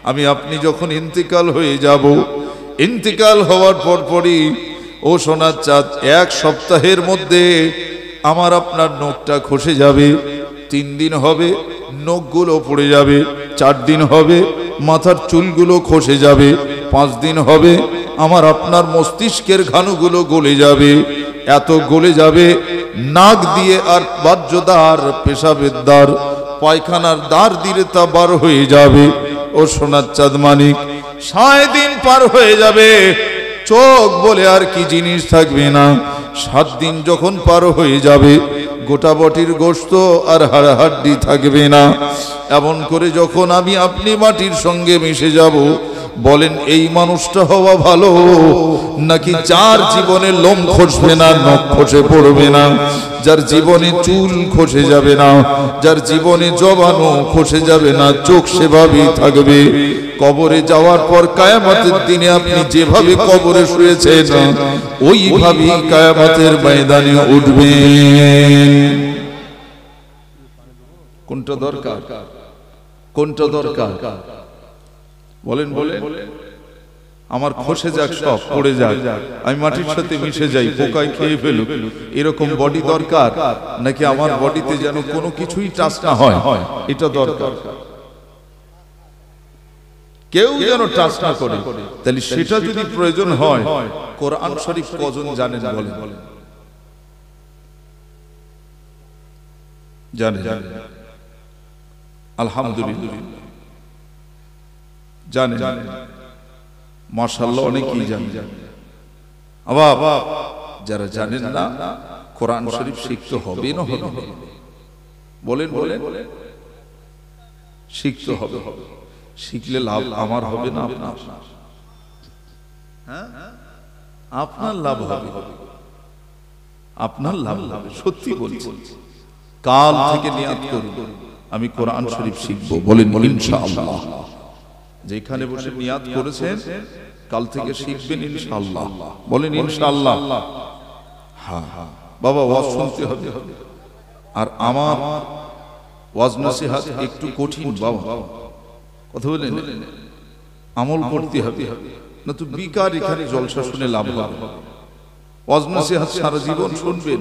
আমি আপনি যখন ইন্তিকাল হয়ে যাব, ইন্তিকাল হওয়ার পরই ও সোনার চাঁদ 1 সপ্তাহের মধ্যে আমার আপনার নখটা খসে যাবে। 3 দিন হবে নখগুলো পড়ে যাবে, 4 দিন হবে মাথার চুলগুলো খসে যাবে, 5 দিন হবে আমার আপনার মস্তিষ্কের ঘানুগুলো গলে যাবে। এত গলে যাবে নাক দিয়ে আর বাহ্যদ্বার, পেশাবের দ্বার, পায়খানার দ্বার দিলে তা বার হয়ে যাবে। ও সোনার চাঁদ মানিক, 6 দিন পার হয়ে যাবে, চোখ বলে আর কি জিনিস থাকবে না। 7 দিন যখন পার হয়ে যাবে, গোটা বটির গোশত আর হাড়হাড্ডি থাকবে না। এমন করে যখন আমি আপনি মাটির সঙ্গে মিশে যাব, বলেন এই মানুষটা হওয়া ভালো নাকি যার জীবনে লোম খসবে না, নখ খসে পড়বে না, যার জীবনে চুল খসে যাবে না, যার জীবনে জবানো খসে যাবে না, চোখ সেভাবেই থাকবে। কবরে যাওয়ার পর কিয়ামতের দিনে আপনি যেভাবে কবরে শুয়েছেন ওইভাবেই কিয়ামতের ময়দানে উঠবেন। কোনটা দরকার? কোনটা দরকার বলেন? বলেন আমার খসে যাক, সব পড়ে যাক, আমি মাটির সাথে মিশে যাই, পোকায় খেয়ে ফেলুক, এরকম বডি দরকার নাকি আমার বডিতে যেন কোনো কিছুই টাচ না হয়, এটা দরকার? কেউ যেন টাচ না করে। তাহলে সেটা যদি প্রয়োজন হয়, কোরআন শরীফ কজন জানেন বলেন? জানেন? আলহামদুলিল্লাহ জানেন, মাশাআল্লাহ অনেকেই জানেন। আবার যারা জানেন না, কোরআন শরীফ শিখতে হবে না হবে? বলেন বলেন, শিখতে হবে। শিখলে লাভ আমার হবে না আপনার? হ্যাঁ, আপনার লাভ হবে, আপনার লাভ হবে। সত্যি বলছি, কাল থেকে নিয়াত করুন আমি কোরআন শরীফ শিখবো। বলেন ইনশাআল্লাহ। যেখানে বসে নিয়াত করেছেন কাল থেকে শিখবেন ইনশাআল্লাহ। বলেন ইনশাআল্লাহ। হ্যাঁ বাবা, ওয়াজ শুনতে হবে। আর আমার ওয়াজ নসিহত একটু কঠিন বাবা, কথা বলেন, আমল করতে হবে, না তো বেকার এখানে জলসা শুনে লাভ হবে। ওয়াজ নসিহত সারা জীবন শুনবেন,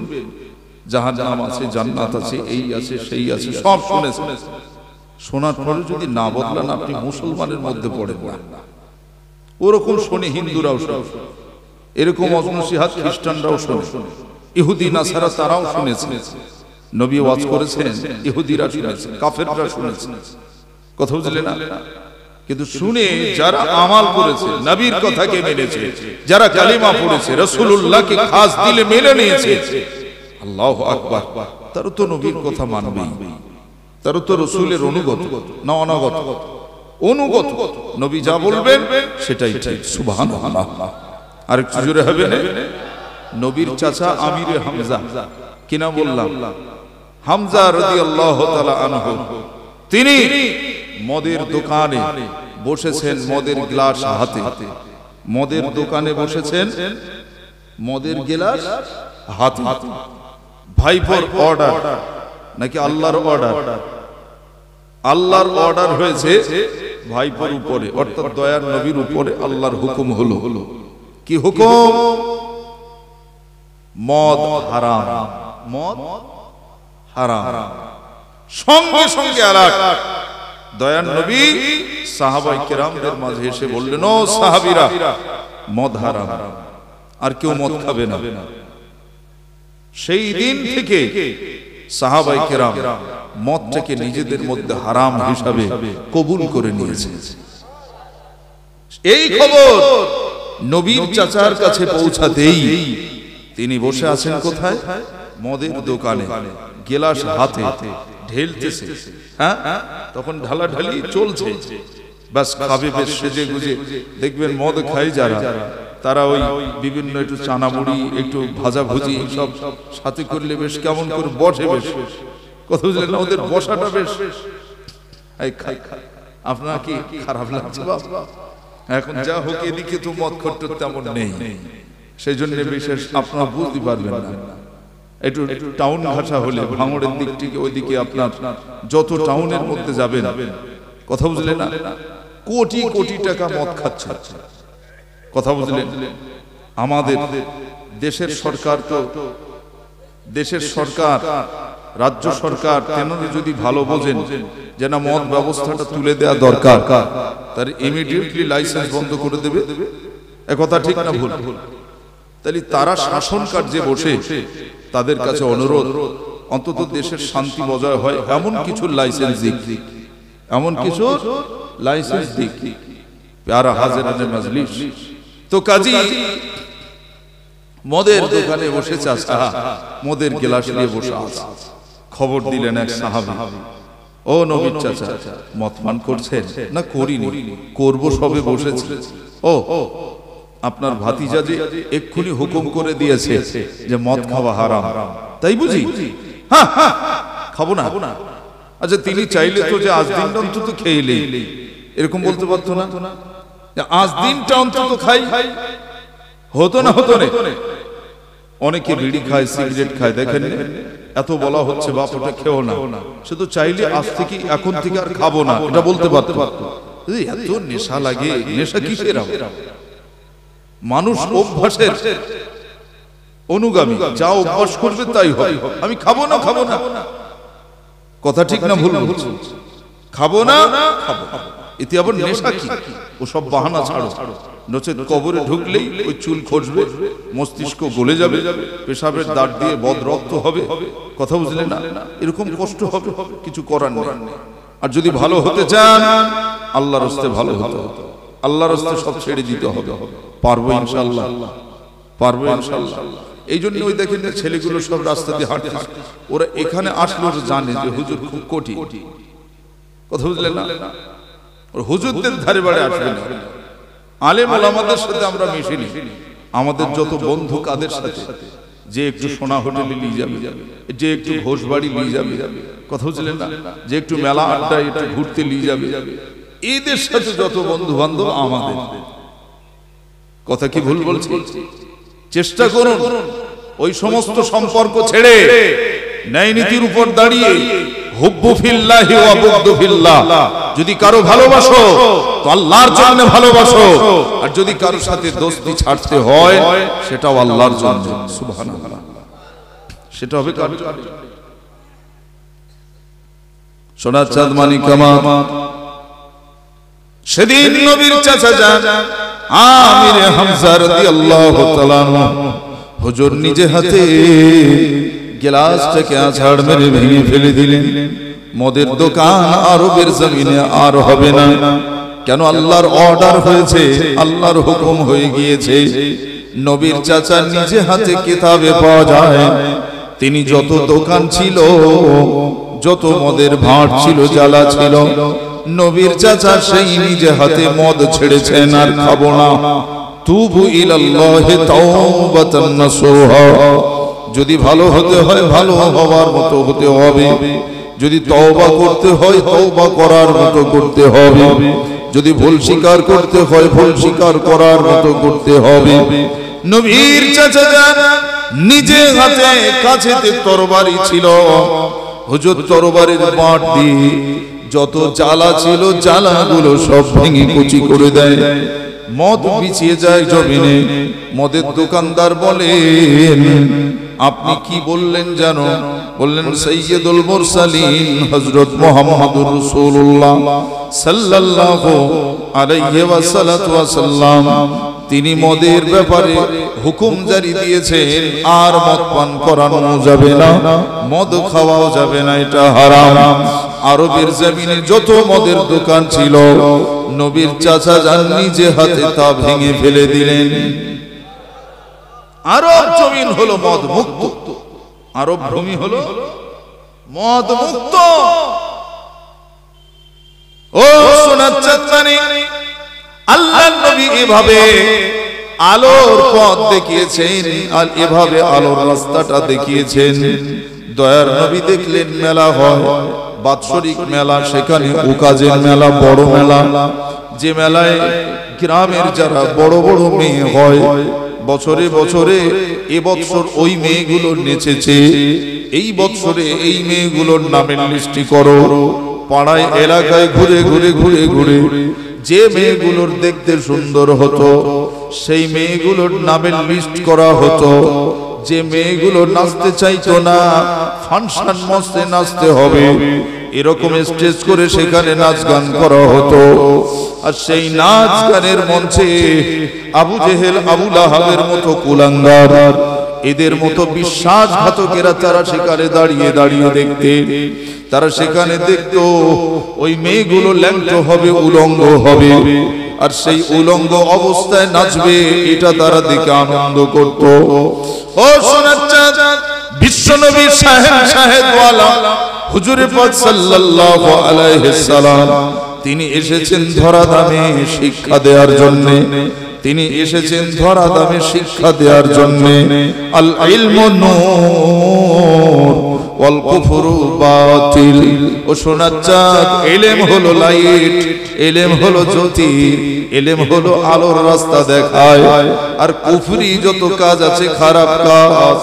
জাহান্নাম আছে, জান্নাত আছে, এই আছে, সেই আছে, সব শুনেছেন। শোনার পরে যদি না বদলান, আপনি মুসলমানের মধ্যে পড়েন না। ওরকম শোনে হিন্দুরাও শোনে, এরকম ওয়াজ নসিহত খ্রিস্টানরাও শোনে, ইহুদি নাসারা তারাও শুনেছে। নবী ওয়াজ করেছেন, ইহুদিরা শুনেছে, কাফেররা শুনেছে, কথা বুঝলেন না? কিন্তু শুনে যারা আমাল করেছে, নবীর কথাকে মেনেছে, যারা কালিমা পড়েছে, রাসূলুল্লাহকে খাস দিলে মেনে নিয়েছে, আল্লাহু আকবার, তারা তো নবীর কথা মানবেই। তারা তো রাসূলের অনুগত না অনাগত? অনুগত। নবী যা বলবেন সেটাই ঠিক। সুবহানাল্লাহ। আরেকটু জোরে হবে না? নবীর চাচা আমিরে হামজা, কি নাম বললাম? হামজা রাদিয়াল্লাহু তাআলা আনহু, তিনি মদের দোকানে বসেছেন, মদের গ্লাস হাতে, মদের দোকানে বসেছেন, মদের গ্লাস হাতে। ভাইপোর অর্ডার নাকি আল্লাহর অর্ডার? আল্লাহর অর্ডার হয়েছে ভাইপোর উপরে, অর্থাৎ দয়ার নবীর উপরে আল্লাহর হুকুম হলো। কি হুকুম? মদ হারাম, মদ হারাম। সঙ্গে সঙ্গে আলাক দয়ার নবী সাহাবায়ে কেরামদের মাঝে এসে বললেন, ও সাহাবীরা, মদ হারাম, আর কেউ মদ খাবে না। সেই দিন থেকে সাহাবায়ে কেরাম মদটাকে নিজেদের মধ্যে হারাম হিসাবে কবুল করে নিয়েছে। এই খবর নবীর চাচার কাছে পৌঁছাতেই তিনি বসে আছেন কোথায়? মদের দোকানে, গেলাস হাতে ঢেলতেছে। হ্যাঁ, তখন ঢালাঢালি চলছে। বাস খাবে বেশ সেজে গুজে। দেখবেন মদ খায় যারা, তারা ওই বিভিন্ন একটু চানা মুড়ি, একটু ভাজা ভুজি সব সাথে করলে বেশ কেমন করে বসে, বেশ কথা বুঝলেন না? ওদের বসাটা বেশ। আপনার কি খারাপ লাগছে বাবা? এখন যা হোক, এদিকে তো মদ খট্টর তেমন নেই, সেই জন্য বিশেষ আপনারা বুঝতে পারবেন না। একটু টাউন ঘাটা হলে, ভাঙড়ের দিক থেকে ওইদিকে আপনার যত টাউনের মধ্যে যাবেন, কথা বুঝলেন না, কোটি কোটি টাকা মদ খাচ্ছে। কথা বুঝলেন? আমাদের দেশের সরকার তো রাজ্য সরকার তেনারা যদি ভালো বোঝেন যে না মদ ব্যবস্থাটা তুলে দেওয়া দরকার, তার ইমিডিয়েটলি লাইসেন্স বন্ধ করে দেবে। একথা ঠিক না ভুল? তাহলে তারা শাসন কার্যে বসে তাদের কাছে অনুরোধ, অন্তত দেশের শান্তি বজায় হয় এমন কিছু লাইসেন্স দিক, এমন কিছু লাইসেন্স দিক। প্যারা হাজিরানে মজলিস তো কাজী মদের দোকানে বসে চাচা মদের গ্লাস নিয়ে বসে আছে। খবর দিলেন এক সাহাবী, ও নবীর চাচা মদ পান করছেন? না করিনি, করব সবে বসেছি। ও আপনার ভাতিজা যে এক্ষুনি হুকুম করে দিয়েছে যে মদ খাওয়া হারাম, তাই বুঝি? হ্যাঁ খাবো না। আচ্ছা তিনি চাইলে তো যে আজ দিনটা অন্তত খেয়েলেই, এরকম বলতে পারতো না? আজ দিনটা অন্তত খাই, হতো না? হতো না। অনেকে বিড়ি খায়, সিগারেট খায়, দেখেন এত বলা হচ্ছে বাপ ওটা খেও না, সে তো চাইলে আজ থেকে এখন থেকে আর খাবো না এটা বলতে পারতো। এত নেশা লাগে, নেশা কিসের? মানুষ অভ্যাসের অনুগামী, যা অভ্যাস করবে তাই হয়। আমি খাবো না, খাবো না, কথা ঠিক না ভুল? খাবো না, খাবো। এতে আবার নেশা কি? ও সব বাহানা ছাড়ো, নচেত কবরে ঢুকলেই ওই চুল খসবে, মস্তিষ্ক গলে যাবে, পেশাবের দাঁত দিয়ে বদ রক্ত হবে। কথা বুঝলেন না? এরকম কষ্ট হবে, কিছু করার নেই। আর যদি ভালো হতে চান আল্লাহর রাস্তায় ভালো হতে হবে, আল্লাহর রাস্তায় সব ছেড়ে দিতে হবে। পারবো ইনশাআল্লাহ, পারবো ইনশাআল্লাহ। এই জন্য ওই দেখেন ছেলেগুলো সব রাস্তা দিয়ে হাঁটছে, ওরা এখানে আসলে জানে যে হুজুর খুব কঠিন। কথা বুঝলেন না? হুজুরদের ধারে বাড়ি আসবে না, আলেম ওলামাদের সাথে আমরা মিশিনি। আমাদের যত বন্ধু কাদের সাথে, যে একটু সোনা হোটেলে নিয়ে যাবে, যে একটু ঘোষ বাড়ি নিয়ে যাবে, কথা বুঝলেন না, যে একটু মেলা আড্ডায় একটু ঘুরতে নিয়ে যাবে, এদের সাথে যত বন্ধু বান্ধব আমাদের। কথা কি ভুল বলছি? চেষ্টা করুন ওই সমস্ত সম্পর্ক ছেড়ে ন্যায় নীতির উপর দাঁড়িয়ে হুব্বু ফিল্লাহি ওয়া বুগদু ফিল্লাহ, যদি কারো ভালোবাসো তো আল্লাহর জন্য ভালোবাসো, আর যদি কারো সাথে দোস্তি ছাড়তে হয় সেটাও আল্লাহর জন্য। সুবহানাল্লাহ, সেটা হবে কার জন্য? সোনা চাঁদ মানিক কামাল। সেদিন নবীর চাচা যান আমির হামজা রাদিয়াল্লাহু তাআলা হুজুর নিজে হাতে গ্লাসটাকে আছাড় মেরে ভেঙে ফেলে দিলেন। মদের দোকান আরবের জমিনে আর হবে না। কেন? আল্লাহর অর্ডার হয়েছে, আল্লাহর হুকুম হয়ে গিয়েছে। নবীর চাচা নিজে হাতে কিতাবে পাওয়া যায় তিনি যত দোকান ছিল, যত মদের ভাঁড় ছিল, জ্বালা ছিল, নবীর চাচা সেই নিজে হাতে মদ ছেড়েছেন, আর খাবো না। তুবু ইলাল্লাহি তাওবাতান নাসুহা। যদি ভালো হতে হয় ভালো হওয়ার মতো হতে হবে, যদি তওবা করতে হয় তওবা করার মতো করতে হবে, যদি ভুল স্বীকার করতে হয় ভুল স্বীকার করার মতো করতে হবে। নবীর চাচা যান নিজে হাতে কাছেতে তরবারি ছিল, হুজুর তরবারির বাঁট দিয়ে যত জ্বালা ছিল জ্বালাগুলো সব ভেঙে কুচি করে দেয়, মদ বিছিয়ে যায় জমিনে। মদের দোকানদার বলেন আপনি কি বললেন জানো? বললেন সাইয়্যিদুল মুরসালিন হযরত মুহাম্মদুর রাসূলুল্লাহ সাল্লাল্লাহু আলাইহি ওয়াসাল্লাম তিনি মদের ব্যাপারে হুকুম জারি দিয়েছেন, আর মদ পান করানো যাবে না, মদ খাওয়াও যাবে না, এটা হারাম। আরবের জমিনে যত মদের দোকান ছিল নবীর চাচা যান নিজে হাতে তা ভেঙে ফেলে দিলেন। আরব জমিন হলো মদ মুক্ত, আরব ভূমি হলো মদ মুক্ত। ও সোনার চাঁদনি, আল্লাহর নবী এভাবে আলোর পথ দেখিয়েছেন, আর এভাবে আলোর রাস্তাটা দেখিয়েছেন। দয়ার নবী দেখলেন মেলা হয়, বাৎসরিক মেলা, সেখানে উকাজের মেলা, বড় মেলা, যে মেলায় গ্রামের যারা বড় বড় মেয়ে হয়, বছরে বছরে এবছর ওই মেয়েগুলো নেচেছে, এই বছরে এই মেয়েগুলোর নামের লিস্টি করো। পাড়ায় এলাকায় ঘুরে ঘুরে ঘুরে ঘুরে যে মেয়েগুলোর দেখতে সুন্দর হতো সেই মেয়েগুলোর নামের লিস্ট করা হতো। যে মেয়েগুলো নাচতে চাইতো না, ফাংশন মঞ্চে নাচতে হবে এরকম স্টেজ করে সেখানে নাচ গান করা হতো। আর সেই নাচ গানের মঞ্চে আবু জেহেল, আবু লাহাবের মতো কুলাঙ্গার, এদের মতো বিশ্বাসঘাতকেরা তারা সেখানে দাঁড়িয়ে দাঁড়িয়ে দেখতে, তারা সেখানে দেখতো ওই মেয়েগুলো ল্যাংটো হবে, উলঙ্গ হবে, আর সেই উলঙ্গ অবস্থায় নাচবে, এটা তারা দেখে আনন্দ করত। ও সোনার চাঁদ, বিশ্বনবী শাহেদ ওয়ালা হুজুরে পাক সাল্লাল্লাহু আলাইহি সাল্লাম তিনি এসেছেন ধরাধামে শিক্ষা দেওয়ার জন্য। তিনি এসেছেন ধরাধামে শিক্ষা দেওয়ার জন্য। আল ইলমু নূর ওয়াল কুফরু বাতিল। ও সোনার চাঁদ, ইলম হলো লাইট, ইলম হলো জ্যোতি, ইলম হলো আলোর রাস্তা দেখায়। আর কুফরি যত কাজ আছে খারাপ কাজ,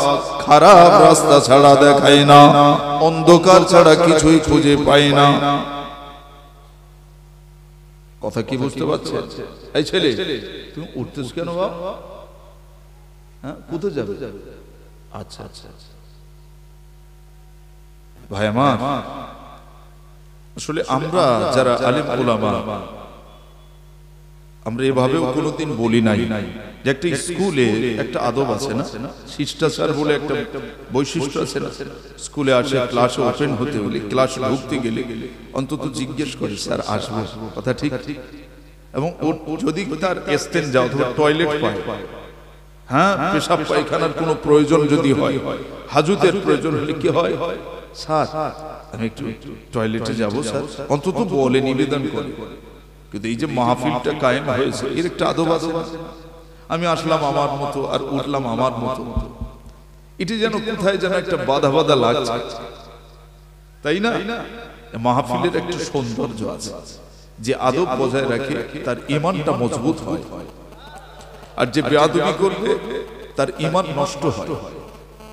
খারাপ রাস্তা ছাড়া দেখায় না, অন্ধকার ছাড়া কিছুই খুঁজে পায় না। কথা কি বুঝতে পারছে? এই ছেলে, তুমি উঠতেছ কেন বাবা? হ্যাঁ, কোথায় যাবে? আচ্ছা আচ্ছা ভাই আমার, আসলে আমরা যারা আলেম উলামা, আমরা এভাবেও কোনোদিন বলি নাই যে একটা স্কুলে একটা আদব আছে না, শিষ্টাচার বলে একটা বৈশিষ্ট্য আছে না। স্কুলে আসে, ক্লাস ওপেন হতে হলে, ক্লাস ঢুকতে গেলে অন্তত জিজ্ঞেস করে স্যার আসবো, কথা ঠিক? এবং যদি তার এস্তেঞ্জা অথবা টয়লেট পায়, হ্যাঁ, পেশাব পায়খানার কোনো প্রয়োজন যদি হয়, হাজুতের প্রয়োজন হলে কি হয়, স্যার আমি একটু টয়লেটে যাবো স্যার, অন্তত বলে, নিবেদন করে। কিন্তু এই যে মাহফিলটা কায়েম হয়েছে, এর একটা আদব আছে। আমি আসলাম আমার মতো আর উঠলাম আমার মতো, এটি যেন কোথায় যেন একটা বাধা বাধা লাগছে, তাই না? মাহফিলের একটা সৌন্দর্য আছে, যে আদব বজায় রাখে তার ঈমানটা মজবুত হয়, আর যে বেয়াদবি করবে তার ঈমান নষ্ট হয়,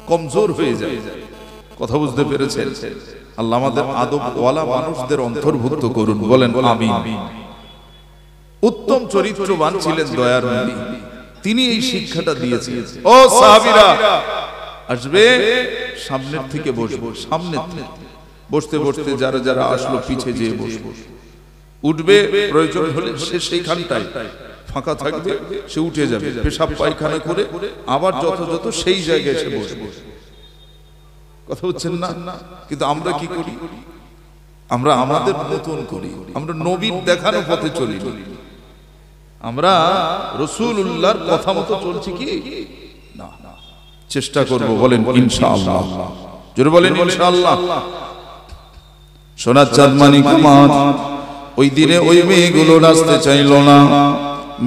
কমজোর হয়ে যায়। কথা বুঝতে পেরেছেন? আল্লাহ আমাদের আদব ওয়ালা মানুষদের অন্তর্ভুক্ত করুন, বলেন আমিন। উত্তম চরিত্রবান ছিলেন দয়ার নবী, তিনি এই শিক্ষাটা দিয়েছেন। ও সাহাবীরা, আসবে সামনের থেকে বসবো, সামনে বসতে বসতে যারা যারা আসলো পিছে যেয়ে বসবো, উঠবে প্রয়োজন হলে সে সেইখানটায় ফাঁকা থাকবে, সে উঠে যাবে, পেশাব পায়খানা করে আবার যথাযথ সেই জায়গায় এসে বসবো। কথা হচ্ছেন না? কিন্তু আমরা কি করি? আমরা আমাদের মতন করি, আমরা নবীর দেখানো পথে চলি, আমরা রাসূলুল্লাহর কথা মতো চলছি কি না? চেষ্টা করব, বলেন ইনশাআল্লাহ। জোরে বলেন ইনশাআল্লাহ। সোনার চাঁদ মানিক কুমার, ওই দিনে ওই মেয়েগুলো নাচতে চাইল না।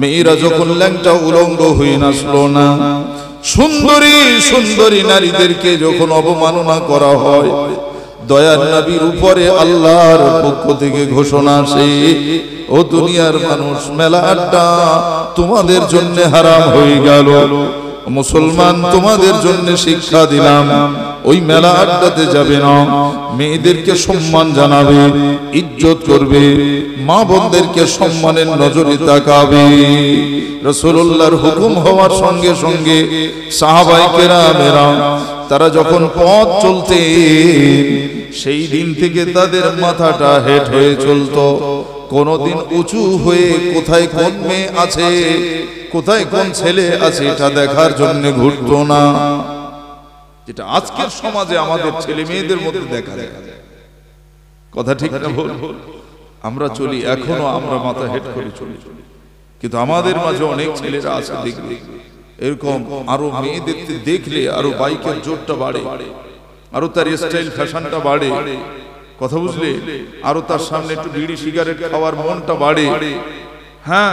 মেয়েরা যখন ল্যাংটা উলঙ্গ হয়ে নাচলো না, সুন্দরী সুন্দরী নারীদেরকে যখন অবমাননা করা হয়, দয়ার নবীর উপরে আল্লাহর পক্ষ থেকে ঘোষণা আসে, ও দুনিয়ার মানুষ, মেলা আড্ডা তোমাদের জন্য হারাম হয়ে গেল। মুসলমান, তোমাদের জন্য শিক্ষা দিলাম, ওই মেলা আড্ডাতে যাবে না, মেয়েদেরকে সম্মান জানাবে, ইজ্জত করবে, মা বোনদেরকে সম্মানের নজরে তাকাবে। রাসূলুল্লাহর হুকুম হওয়ার সঙ্গে সঙ্গে সাহাবায়ে কেরামেরা তারা যখন পথ চলতে, সেই দিন থেকে তাদের মাথাটা হেট হয়ে চলতো। কোনদিন উঁচু হয়ে কোথায় কোন মেয়ে আছে, কোথায় কোন ছেলে আছে এটা দেখার জন্য ঘুরতো না, যেটা আজকের সমাজে আমাদের ছেলে মেয়েদের মধ্যে দেখা যায়। কথা ঠিক না ভুল? আমরা চলি, এখনো আমরা মাথা হেট করে চলি, কিন্তু আমাদের মাঝে অনেক ছেলেরা আছে, দেখবে এরকম আরো মেয়েদের দেখলে আরো বাইকের জোরটা বাড়ে, আরো তার স্টাইল ফ্যাশনটা বাড়ে। কথা বুঝলে? আরো তার সামনে একটু বিড়ি সিগারেট খাওয়ার মনটা বাড়ে। হ্যাঁ,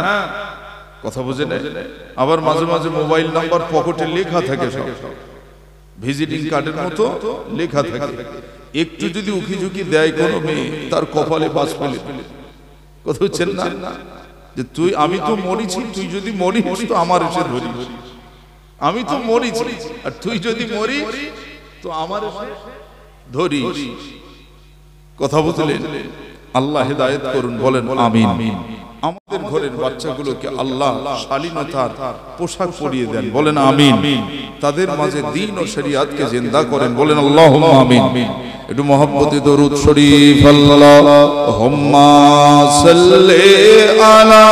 কথা বুঝে না? আবার মাঝে মাঝে মোবাইল নাম্বার পকেটে লেখা থাকে, সব ভিজিটিং কার্ডের মতো লেখা থাকে। একটু যদি উকি ঝুঁকি দেয় কোনো মেয়ে, তার কপালে বাস ফেলে। কথা হচ্ছেন না? যে তুই, আমি তো মরিছি, তুই যদি মরিস তো আমার এসে ধরিস, আমি তো মরিছি, আর তুই যদি মরিস তো আমার এসে ধরিস। কথা বুঝলেন? আল্লাহ হেদায়েত করুন, বলেন আমিন। আমাদের ঘরের বাচ্চাগুলোকে আল্লাহ শালীনতার পোশাক পরিয়ে দেন, বলেন আমিন। তাদের মাঝে দ্বীন ও শরিয়াতকে জিন্দা করেন, বলেন আল্লাহুম্মা আমিন। একটু মহব্বতে দরুদ শরীফ, আল্লাহুম্মা সাল্লি আলা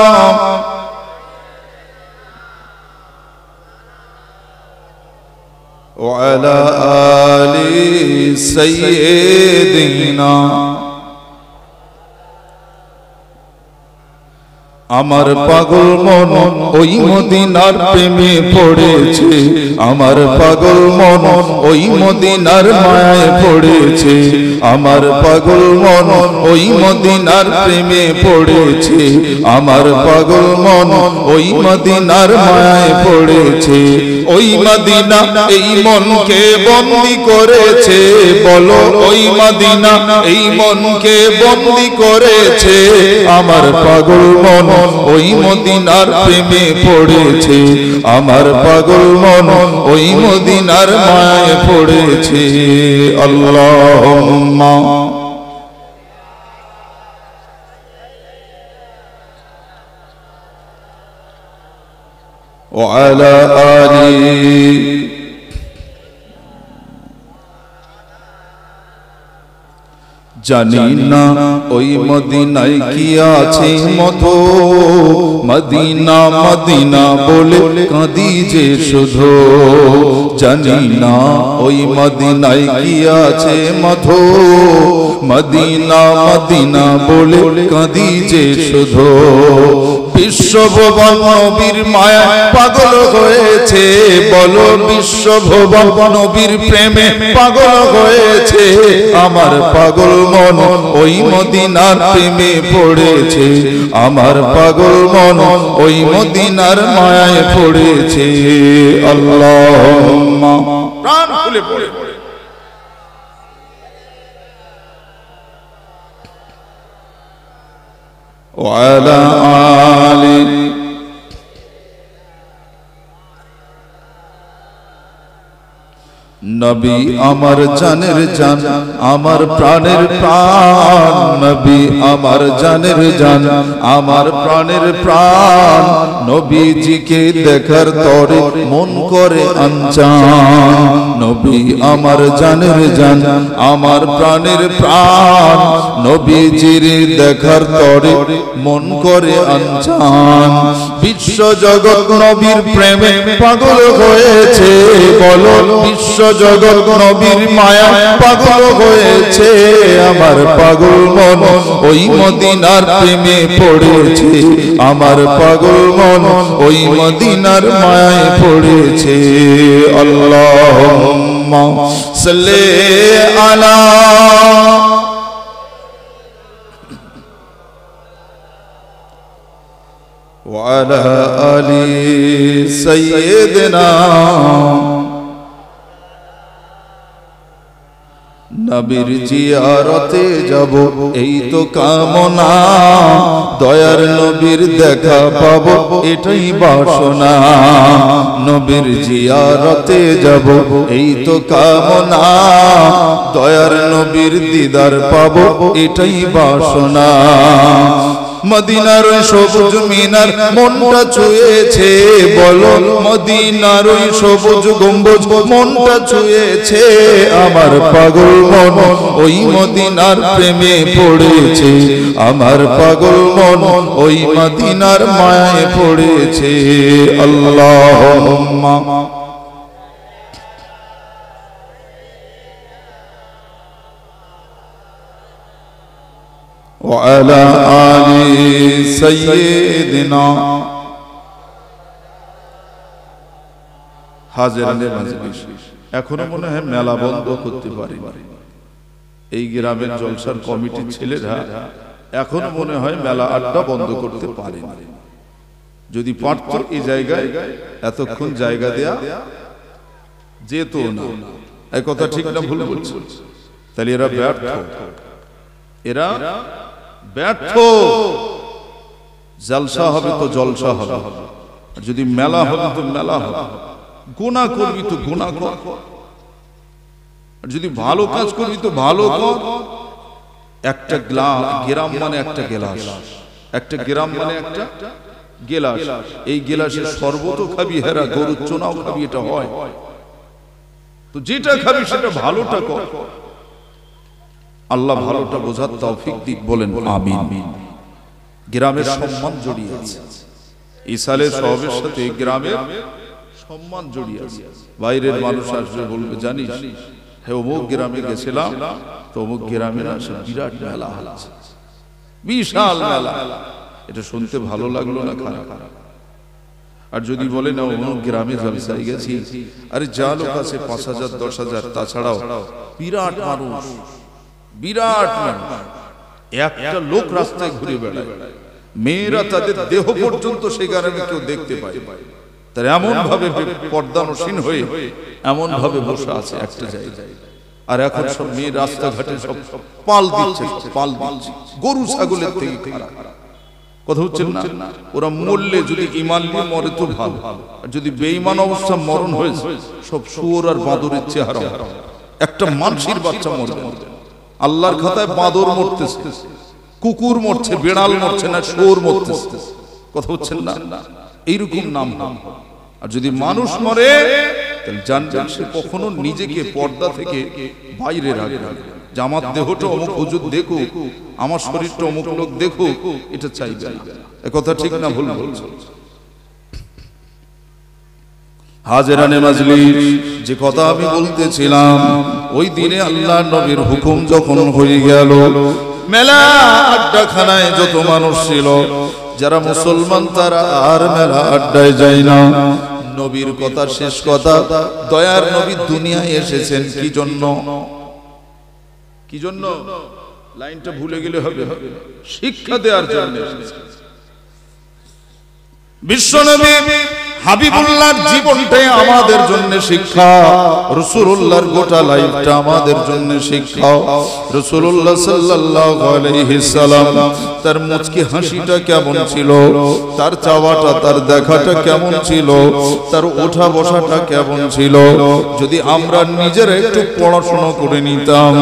ওয়া আলা আলি সাইয়্যিদিনা। আমার পাগল মন ওই মদিনার প্রেমে পড়েছে, আমার পাগল মন ওই মদিনার মায়ায় পড়েছে, আমার পাগল মন ওই মদিনার প্রেমে পড়েছে, আমার পাগল মন ওই মদিনার মায়ায় পড়েছে। ওই মদিনা এই মনকে বন্দী করেছে, বলো ওই মদিনা এই মনকে বন্দী করেছে, আমার পাগল মন ওই মদিনার প্রেমে পড়েছে, আমার পাগল মন ওই মদিনার মায়ায় পড়েছে। আল্লাহুম্মা ওয়া আলা আলি। জানি না ওই মদিনায় কি আছে মধু, মদিনা মদিনা বলে কাঁদি যে শুধু, জানি না ওই মদিনায় কি আছে মধু, মদিনা মদিনা বলে কাঁদি যে শুধু। বিশ্বভুবন নবীর মায়ায় পাগল হয়েছে, বলো বিশ্বভুবন নবীর প্রেমে পাগল হয়েছে, আমার পাগল মন ওই মদিনার প্রেমে পড়েছে, আমার পাগল মন ওই মদিনার মায়ায় পড়েছে। আল্লাহুম্মা প্রাণ খুলে পড়ে ওয়া আলা আলি। নবী আমার জানের জান, আমার প্রাণের প্রাণ, নবী আমার জানের জান, আমার প্রাণের প্রাণ, নবীজিকে দেখার তরে মন করে আনচান, নবী আমার জানের জান, আমার প্রাণের প্রাণ, নবীজির দেখার তরে মন করে আনচান। বিশ্ব জগৎ নবীর প্রেমে পাগল হয়েছে, বলো বিশ্ব জগৎ নবীর মায়া পাগল হয়েছে, আমার পাগল মন ওই মদিনার প্রেমে পড়েছে, আমার পাগল মন ওই মদিনার মায়ায় পড়েছে। আল্লাহুম্মা সাল্লি আলা ওয়া আলা আলি সাইয়্যিদিনা। নবীর জিয়ারতে যাব এই তো কামনা, দয়ার নবীর দেখা পাবো এটাই বাসনা, নবীর জিয়ারতে যাব এই তো কামনা, দয়ার নবীর দিদার পাবো এটাই বাসনা। মদিনার ওই সবুজ মিনার মনটা ছুঁয়েছে, বলো মদিনার ওই সবুজ গম্বুজ মনটা ছুঁয়েছে, আমার পাগল মন ওই মদিনার প্রেমে পড়েছে, আমার পাগল মন ওই মদিনার মায়ায় পড়েছে। আল্লাহুম্মা ওয়া আলা আলি সাইয়্যিদিনা। হাজিরানের মাজলিস এখনো মনে হয় মেলা বন্ধ করতে পারি, এই গ্রামের জলসার কমিটির ছেলেরা এখনো মনে হয় মেলা আড্ডা বন্ধ করতে পারে। যদি পারত এই জায়গায় এতক্ষণ জায়গা দেয়া যেত না। এই কথা ঠিক না ভুল বলছি? তাহলে এরা ব্যর্থ, এরা ব্যর্থ। জলসা হবে তো জলসা হবে, যদি মেলা হবে তো মেলা হবে। গুনাহ করবি তো গুনাহ কর, যদি ভালো কাজ করবি তো ভালো কর। একটা গ্রাম মানে একটা গেলাস, একটা গ্রাম মানে একটা গেলাস, এই গেলাসে শরবতও খাবি, হেরা গরুর চোনাও খাবি, এটা হয়? তো যেটা খাবি সেটা ভালোটা কর। আল্লাহ ভালোটা বোঝার তৌফিক দিক, বলেন আমিন। গ্রামের সম্মান জড়িয়ে আছে, ইসালের সওয়াবের সাথে গ্রামের সম্মান জড়িয়ে আছে। বাইরের মানুষ আসবে, বলবে জানিস হ্যাঁ অমুক গ্রামে গেছিলাম, তো অমুক গ্রামে আসে বিরাট মেলা হচ্ছে, বিশাল মেলা। এটা শুনতে ভালো লাগলো না খারাপ? আর যদি বলে না অমুক গ্রামে জলসায় গেছি, আরে যা লোক আছে ৫,০০০ ১০,০০০, তাছাড়াও বিরাট মানুষ, বিরাট মানুষ। একটা লোক রাস্তায় ঘুরে বেড়ায়, মেয়েরা তাদের দেহ পর্যন্ত সে গ্রামে কেউ দেখতে পায়। তার এমন ভাবে পর্দানসীন হয়ে এমন ভাবে বসে আছে একটা জায়গায়। আর এখন সব মেয়ে রাস্তাঘাটে সব পাল দিচ্ছে, পাল দিচ্ছে, গরু ছাগলের থেকে খারাপ। কথা হচ্ছে না? ওরা মরলে যদি ঈমান নিয়ে মরে তো ভালো, আর যদি বেঈমান অবস্থা মরণ হয়েছে, সব শুয়োর আর বাঁদরের চেহারা। একটা মানুষের বাচ্চা মরবে, আল্লাহর খাতায় বাঁদর মরতেছে, কুকুর মরছে, বেড়াল মরছে না, শুয়োর মরতেছে। কথা হচ্ছে না? এইরকম নাম। আর যদি মানুষ মরে, তাহলে জানবেন সে কখনো নিজেকে পর্দা থেকে বাইরে রাখবে। যে আমার দেহটা অমুক হুজুর দেখুক, আমার শরীরটা অমুক লোক দেখুক, এটা চাইবে না। এ কথা ঠিক না ভুল বলছো? হাজেরানে মাজলিস, যে কথা আমি বলতেছিলাম, ওই দিনে আল্লাহর নবীর হুকুম যখন হয়ে গেল, মেলা আড্ডাখানায় যত মানুষ ছিল, যারা মুসলমান তারা আর মেলা আড্ডায় যায় না। নবীর কথা শেষ কথা, দয়ার নবী দুনিয়ায় এসেছেন কি জন্য? কি জন্য? লাইনটা ভুলে গেলে হবে, শিক্ষা দেওয়ার জন্য। বিশ্বনবী হাবিবুল্লাহর জীবনটাই আমাদের জন্য শিক্ষা, রাসূলুল্লাহর গোটা লাইফটা আমাদের জন্য শিক্ষা। রাসূলুল্লাহ সাল্লাল্লাহু আলাইহি সাল্লাম তার মুচকি হাসিটা কেমন ছিল, তার চাওয়াটা, তার দেখাটা কেমন ছিল, তার ওঠা বসাটা কেমন ছিল। যদি আমরা নিজেরা একটু পড়াশোনা করে নিতাম,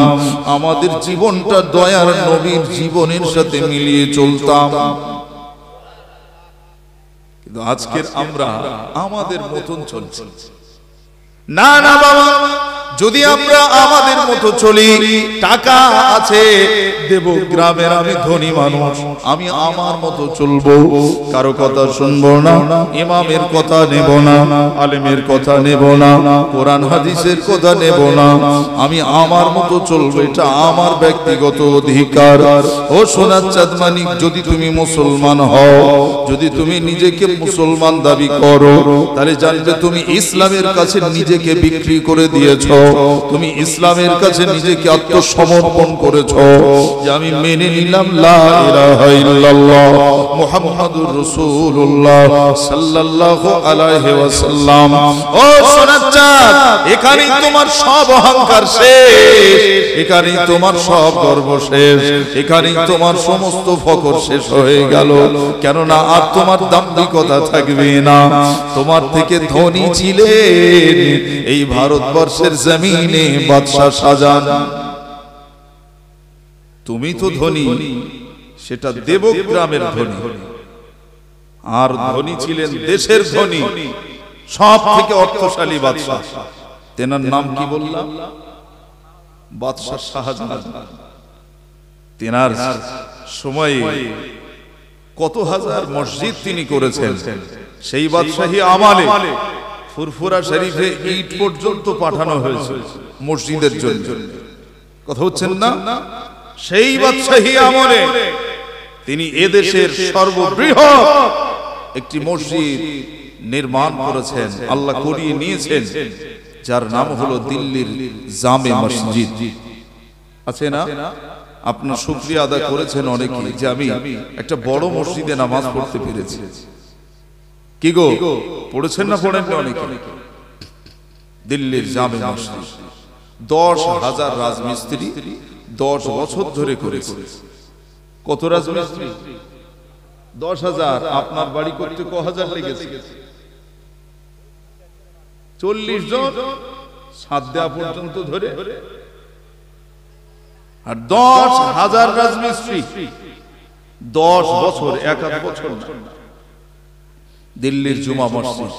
আমাদের জীবনটা দয়ার নবীর জীবনের সাথে মিলিয়ে চলতাম। কিন্তু আজকের আমরা আমাদের মতন চলছি। না না বাবা, যদি আমরা আমাদের মতো চলি, টাকা আছে দেব, গ্রামের আমি ধনী মানুষ, আমি আমার মতো চলবো, কারো কথা শুনবো না, ইমামের কথা নেব না, আলেমের কথা নেব না, কোরআন হাদিসের কথা নেব না, আমি আমার মতো চলবো, এটা আমার ব্যক্তিগত অধিকার। ও সোনার চাঁদ মানিক, যদি তুমি মুসলমান হও, যদি তুমি নিজেকে মুসলমান দাবি করো, তাহলে জানবে তুমি ইসলামের কাছে নিজেকে বিক্রি করে দিয়েছো, তুমি ইসলামের কাছে নিজেকে আত্মসমর্পণ করেছো, যে আমি মেনে নিলাম লা ইলাহা ইল্লাল্লাহ মুহাম্মাদুর রাসূলুল্লাহ সাল্লাল্লাহু আলাইহি ওয়াসাল্লাম। ও সোনার চাঁদ, এখানেই তোমার সব অহংকার শেষ, এখানেই তোমার সব গর্ব শেষ, এখানেই তোমার সমস্ত ফখর শেষ হয়ে গেল। কেননা আর তোমার দাম্ভিকতা থাকবে না। তোমার থেকে ধনী ছিলেন এই ভারতবর্ষের জমিনে বাদশা শাহজাহান। তুমি তো ধনী, সেটা দেবগ্রামের ধনী, আর ধনী ছিলেন দেশের ধনী, সব থেকে অর্থশালী বাদশা। তেনার নাম কি বললাম? বাদশা শাহজাহান। তেনার সময়ে কত হাজার মসজিদ তিনি করেছেন। সেই বাদশাহী আমালে ফুরফুরা শরীফে ইট পর্যন্ত পাঠানো হয়েছে মসজিদের জন্য। কথা হচ্ছেন না? সেই বাদশাহী আমলে তিনি এদেশের সর্ববৃহৎ একটি মসজিদ নির্মাণ করেছেন, আল্লাহ করিয়ে নিয়েছেন, যার নাম হলো দিল্লির জামে মসজিদ। আছে না? আপনার শুকরিয়া আদায় করেছেন অনেকেই, যে আমি একটা বড় মসজিদে নামাজ পড়তে পেরেছি। কি গো, পড়েছেন না পড়েন না অনেকে? দিল্লির জামে মসজিদ 10,000 রাজমিস্ত্রি 10 বছর ধরে করেছে। কত রাজমিস্ত্রি? 10,000। আপনার বাড়ি করতে ক হাজার লেগেছে? 40 জন ছাদ দেওয়া পর্যন্ত ধরে, আর 10,000 রাজমিস্ত্রি 10 বছর, 1 বছর দিল্লির জুমা মসজিদ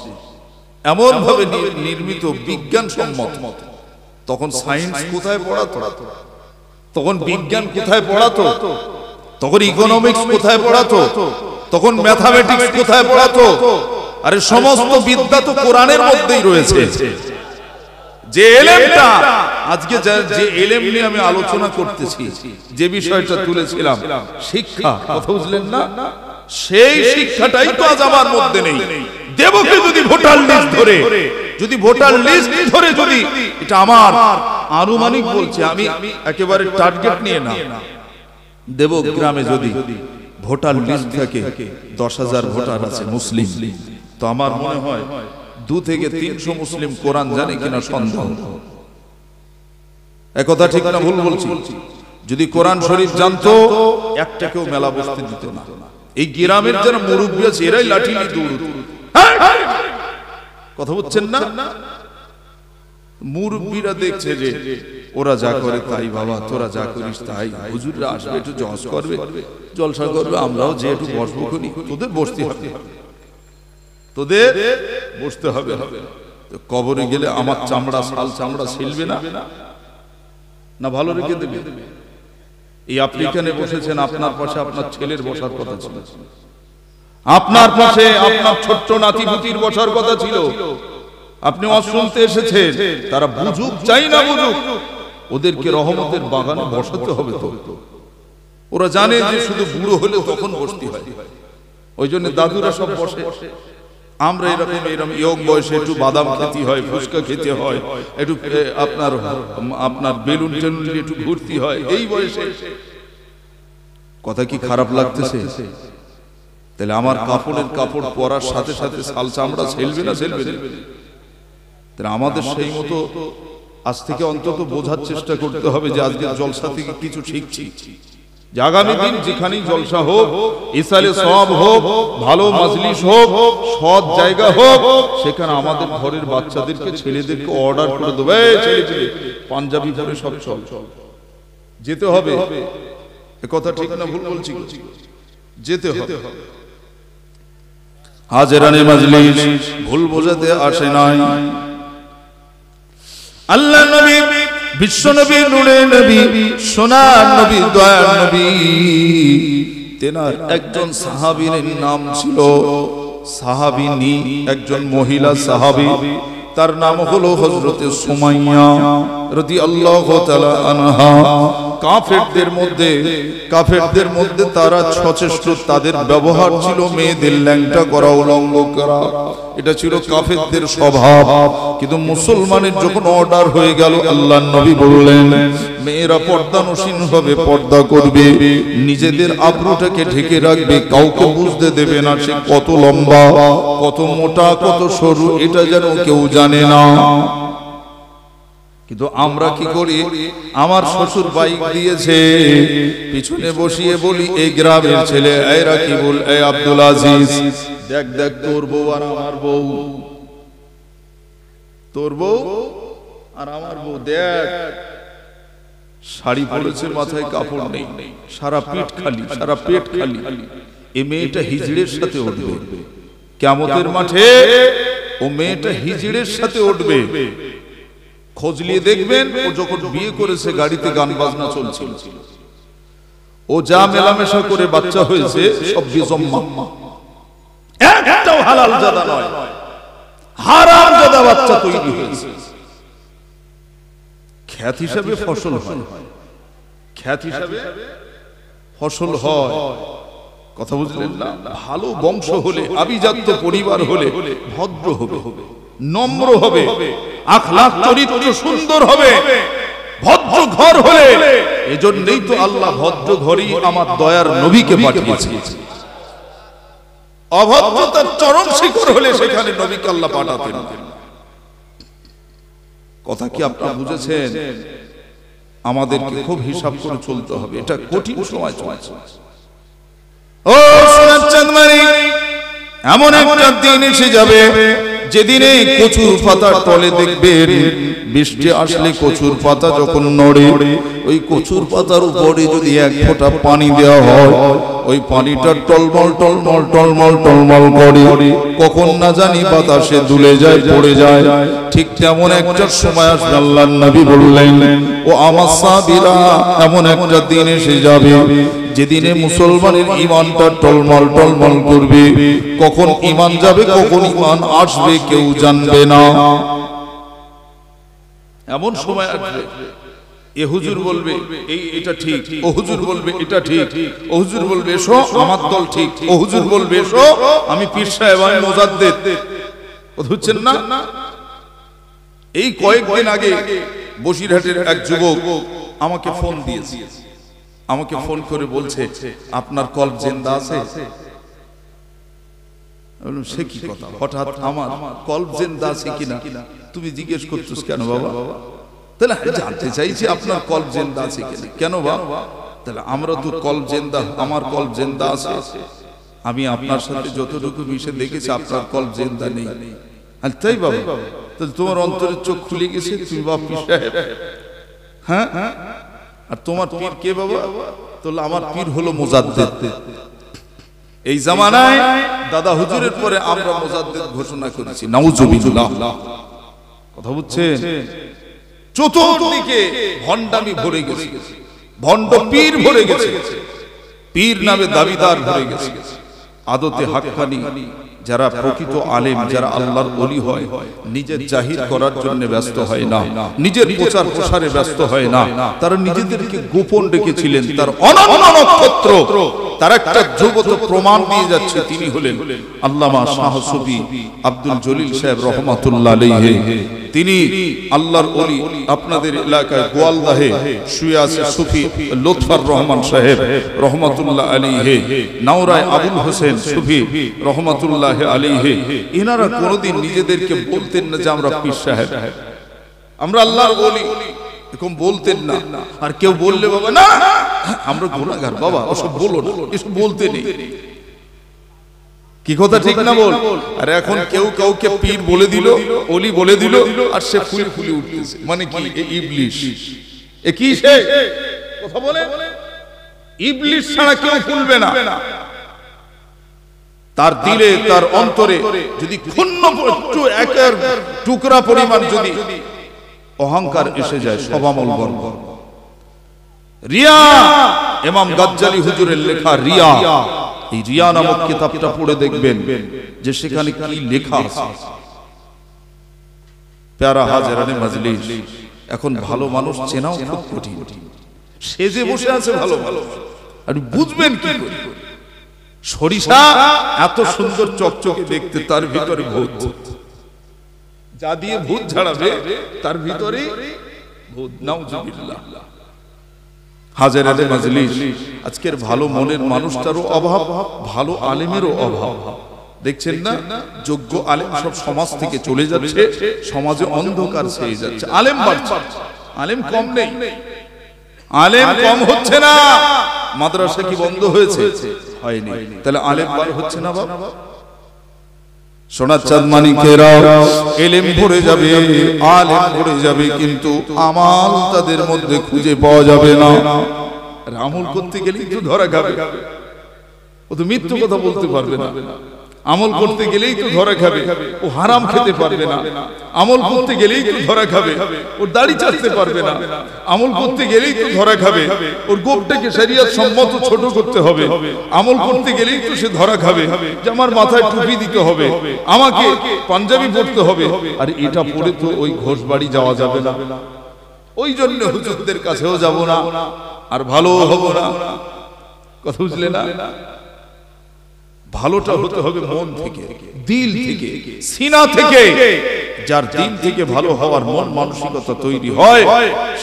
এমন ভাবে নির্মিত, বিজ্ঞান সম্মত। তখন সায়েন্স কোথায় পড়াতো, তখন বিজ্ঞান কোথায় পড়াতো, তখন ইকোনমিক্স কোথায় পড়াতো, তখন ম্যাথমেটিক্স কোথায় পড়াতো? আরে সমস্ত বিদ্যা তো কোরআনের মধ্যেই রয়েছে। যে এলেমটা আজকে, যে এলেম নিয়ে আমি আলোচনা করতেছি, যে বিষয়টা তুলেছিলাম শিক্ষা, কথা বুঝলেন না? সেই শিক্ষাটাই তো আজ আমার মধ্যে নেই। দেবকে যদি ভোটার লিস্ট ধরে, যদি ভোটার লিস্ট ধরে, যদি এটা আমার আনুমানিক বলছে, আমি একেবারে টার্গেট নিয়ে না, দেব গ্রামে যদি ভোটার লিস্ট থেকে 10,000 ভোটার আছে মুসলিম, তো আমার মনে হয় 2 থেকে 300 মুসলিম কোরআন জানে কিনা সন্দেহ। একথা ঠিক না ভুল বলছি? যদি কোরআন শরীফ জানতো, একটাকেও মেলা বসতে দিত না। এই গ্রামের যারা মুরব্বী আছে এরাই লাঠি নিয়ে দৌড়ত। কথা বুঝছেন না? মুরব্বীরা দেখছে যে ওরা যা করে তাই, বাবা তোরা যা করিস তাই, হুজুররা আসবে একটু জজ করবে, জলসা করবে, আমরাও যে একটু বসবো করি, তোদের বসতে হবে, তোদের বসতে হবে। কবরে গেলে আমার চামড়া, শাল চামড়া ছিলবে না, না ভালো রেখে দেবে? এই আপনি এখানে বসেছেন, আপনার পাশে আপনার ছেলের বসার কথা ছিল, আপনার পাশে আপনার ছোট্ট নাতিপুতির বসার কথা ছিল। আপনি শুনতে এসেছেন, তারা বুঝুক চাই না বুঝুক, ওদেরকে রহমতের বাগানে বসাতে হবে। তো ওরা জানে যে শুধু বুড়ো হলে তখন বসতে হয়, ওই জন্য দাদুরা সব বসে। আমরা এরকম ইয়ং বয়সে একটু বাদাম খেতে হয়, ফুচকা খেতে হয়, একটু আপনার বেলুন টেলুন একটু ঘুরতে হয় এই বয়সে। কথা কি খারাপ লাগতেছে? তাহলে আমার কাপড়ের কাপড় পরার সাথে সাথে শাল চামড়া ছেলবে না, ছেলবে না? তাহলে আমাদের সেই মতো আজ থেকে অন্তত বোঝার চেষ্টা করতে হবে যে আজকের জলসা থেকে কিছু শিখছি, যে আগামী দিন যেখানেই জলসা হোক, ইসালে সওয়াব হোক, ভালো মাজলিস হোক, সৎ জায়গা হোক, সেখানে আমাদের ঘরের বাচ্চাদেরকে, ছেলেদেরকে অর্ডার করে দেবে, ছেলে পাঞ্জাবি পরে সব চল যেতে হবে। এ কথা ঠিক না ভুল বলছি? যেতে হবে। হাজরানে মাজলিস ভুল বোঝাতে আসে নাই। আল্লাহ নবী, বিশ্ব নবী, নূরে নবী, সোনার নবী, দয়ার নবী, তেনার একজন সাহাবীর নাম ছিল, সাহাবিনী, একজন মহিলা সাহাবী, তার নাম হলো হযরতে সুমাইয়া রাদিয়াল্লাহু তাআলা আনহা। কাফেরদের মধ্যে তারা সচেষ্ট, তাদের ব্যবহার ছিল মেয়েদের ল্যাংটা করা, উলঙ্গ করা, এটা ছিল কাফেরদের স্বভাব। কিন্তু মুসলমানের যখন অর্ডার হয়ে গেল, আল্লাহর নবী বললেন মেয়েরা পর্দানসীন হবে, পর্দা করবে, নিজেদের আব্রুটাকে ঢেকে রাখবে, কাউকে বুঝতে দেবে না সে কত লম্বা, কত মোটা, কত সরু, এটা যেন কেউ জানে না। কিন্তু আমরা কি করি? আমার শ্বশুর বাইক দিয়েছে, পিছনে বসিয়ে বলি, এই গ্রামের ছেলে, এই রাকিবুল, এই আব্দুল আজিজ, দেখ দেখ তোর বউ আর আমার বউ, তোর বউ আর আমার বউ, দেখ শাড়ি পরেছে, মাথায় কাপড় নেই, সারা পিঠ খালি, সারা পেট খালি। এই মেয়েটা হিজড়ের সাথে উঠবে কিয়ামতের মাঠে, ও মেয়েটা হিজড়ের সাথে উঠবে। খোঁজ নিয়ে দেখবেন, ও যখন বিয়ে করেছে গাড়িতে গান বাজনা চলছিল, ও যা মেলামেশা করে বাচ্চা হয়েছে সব বেজম্মা, একটাও হালাল জাদা নয়, হারাম জাদা বাচ্চা তৈরি হয়েছে। খ্যাত হিসাবে ফসল হয়, খ্যাত হিসাবে ফসল হয়, কথা বুঝলেন না? ভালো বংশ হলে, আভিজাত্য পরিবার হলে ভদ্র হবে, নম্র হবে, আখলাক চরিত্র সুন্দর হবে, ভদ্র ঘর হলে। এজন্যই তো আল্লাহ ভদ্র ঘরই আমার দয়ার নবীকে পাঠিয়েছে। অভদ্রতার চরম শিখর হলে সেখানে নবীকে আল্লাহ পাঠাতেন। কথা কি আপনারা বুঝেছেন? আমাদেরকে খুব হিসাব করে চলতে হবে, এটা কঠিন সময় চলছে। ও সোনার চাঁদমারি, এমন একটা দিন এসে যাবে যেদিনে কচুর পাতার তলে দেখবেন বৃষ্টি আসলে কচুর পাতা যখন নড়ে, ওই কচুর পাতার উপরে যদি এক ফোঁটা পানি দেওয়া হয়, ওই পানিটা টলমল টলমল টলমল টলমল করে, কখন না জানি বাতাসে দুলে যায়, পড়ে যায়। ঠিক তেমন একটা সময় আসবে, আল্লাহর নবী বললেন, ও আমার সাহাবীরা, এমন একটা দিন এসে যাবে যেদিনে মুসলমানের ঈমানটা টলমল টলমল করবে। কখন ঈমান যাবে, কখন ঈমান আসবে কেউ জানবে না। এমন সময় আসবে, এ হুজুর বলবে এটা ঠিক, ও হুজুর বলবে এটা ঠিক, ও হুজুর বলবে এসো আমার দল ঠিক, ও হুজুর বলবে এসো আমি পীর সাহেব, আমি মুজাদ্দিদ। বুঝছেন না? এই কয়েকদিন আগে বসিরহাটের এক যুবক আমাকে ফোন দিয়েছে, আমাকে ফোন করে বলছে আপনার কলব জিন্দা আছে। সে কি কথা, হঠাৎ আমার কলব জিন্দা আছে কিনা তুমি জিজ্ঞেস করছিস কেন বাবা? তাহলে জানতে চাইছি আপনার কলব জিন্দা আছে কিনা। কেন বাবা? তাহলে আমরা তো কলব জিন্দা, আমার কলব জিন্দা আছে। আমি আপনার সাথে যতটুকু মিশে দেখেছি আপনার কলব জিন্দা নেই। আর তাই বাবা, তাহলে তোমার অন্তরের চোখ খুলে গেছে, তুমি বাপ পীর সাহেব। হ্যাঁ, আর তোমার পীর কে বাবা? তাহলে আমার পীর হলো মুজাদ্দিদ। এই জামানায় দাদা হুজুরের পরে আমরা মুজাদ্দিদ ঘোষণা করেছি, নাউজুবিল্লাহ। কথা বুঝছেন? চতুর্দিকে ভণ্ডামি ভরে গেছে, ভণ্ড পীর ভরে গেছে, পীর নামে দাবিদার ভরে গেছে। আদতে হাক্কানি যারা প্রকৃত আলেম, যারা আল্লাহর ওলি হয়, নিজের জাহির করার জন্য ব্যস্ত হয় না, নিজের প্রচার প্রসারে ব্যস্ত হয় না, তারা নিজেদেরকে গোপন রেখেছিলেন। তার অনন্য নক্ষত্র, তার একটা জগত প্রমাণ দিয়ে যাচ্ছে। তিনি হলেন আল্লামা শাহ সুফি আব্দুল জলিল সাহেব রহমাতুল্লাহ আলাইহি। তিনি আল্লাহর ওলি। আপনাদের এলাকায় গোয়ালদাহে শুয়ে আছে সুফি লুৎফর রহমান সাহেব রহমাতুল্লাহ আলাইহি, নাওরায় আবুল হোসেন সুফি রহমাতুল্লাহ আলাইহি। এনারা কোনোদিন নিজেদেরকে বলতেন না যে আমরা পীর সাহেব, আমরা আল্লাহর ওলি, এরকম বলতেন না। আর কেউ বললে বাবা না আমরা গুনাহগার, বাবা ওসব বলো না, এসব বলতে নেই। কি কথা ঠিক না বল? আর এখন কেউ কাউকে পীর বলে দিল, ওলি বলে দিল, আর সে ফুলে ফুলে উঠতেছে। মানে কি? ইবলিশ। এ কি সে কথা বলে? ইবলিশ ছাড়া কেউ ফুলবে না। তার দিলে, তার অন্তরে যদি ক্ষুণ্ণ একটু একের টুকরা পরিমাণ যদি অহংকার এসে যায়, সবামল গর্ব, রিয়া। ইমাম গাজ্জালি হুজুরের লেখা রিয়া, এই রিয়া নামক কিতাবটা পড়ে দেখবেন যে সেখানে কি লেখা আছে। প্যারা হাজরানে মাজলিস, এখন ভালো মানুষ চেনাও খুব কঠিন। সেজে বসে আছে ভালো ভালো, আর বুঝবেন কি করে? সরিষা এত সুন্দর চকচকে দেখতে, তার ভিতরে ভূত। যা দিয়ে ভূত ঝাড়াবে তার ভিতরে ভূত। নাউজুবিল্লাহ। হাজরানে মাজলিস, আজকের ভালো মনের মানুষটারও অভাব, ভালো আলেমেরও অভাব। দেখছেন না, যোগ্য আলেম সব সমাজ থেকে চলে যাচ্ছে, সমাজে অন্ধকার ছেয়ে যাচ্ছে। আলেম বাড়ছে, আলেম কম নেই, আলেম কম হচ্ছে না। মাদ্রাসা কি বন্ধ হয়েছে? হয়নি। তাহলে আলেম বার হচ্ছে না বাবা? সোনার চাঁদ মানিকেরা এলেম ভরে যাবে, আলেম ভরে যাবে, কিন্তু আমাল তাদের মধ্যে খুঁজে পাওয়া যাবে না। আমল করতে গেলেই তো ধরা খাবে, ও তো মিথ্যে কথা বলতে পারবে না। আমল করতে গেলেই তো ধরা খাবে, ও হারাম খেতে পারবে না। আমল করতে গেলেই তো ধরা খাবে, ওর দাড়ি চাটতে পারবে না। আমল করতে গেলেই তো ধরা খাবে, ওর গোপটাকে শরিয়ত সম্মত ছোট করতে হবে। আমল করতে গেলেই তো সে ধরা খাবে যে আমার মাথায় টুপি দিতে হবে, আমাকে পাঞ্জাবি পরতে হবে। আর এটা পরে তো ওই ঘোষ বাড়ি যাওয়া যাবে না। ওই জন্য হুজুরদের কাছেও যাব না, আর ভালো হব না। কথা বুঝলে না? ভালোটা হতে হবে মন থেকে, দিল থেকে, সিনা থেকে। যার দিল থেকে ভালো হওয়ার মন মানসিকতা তৈরি হয়,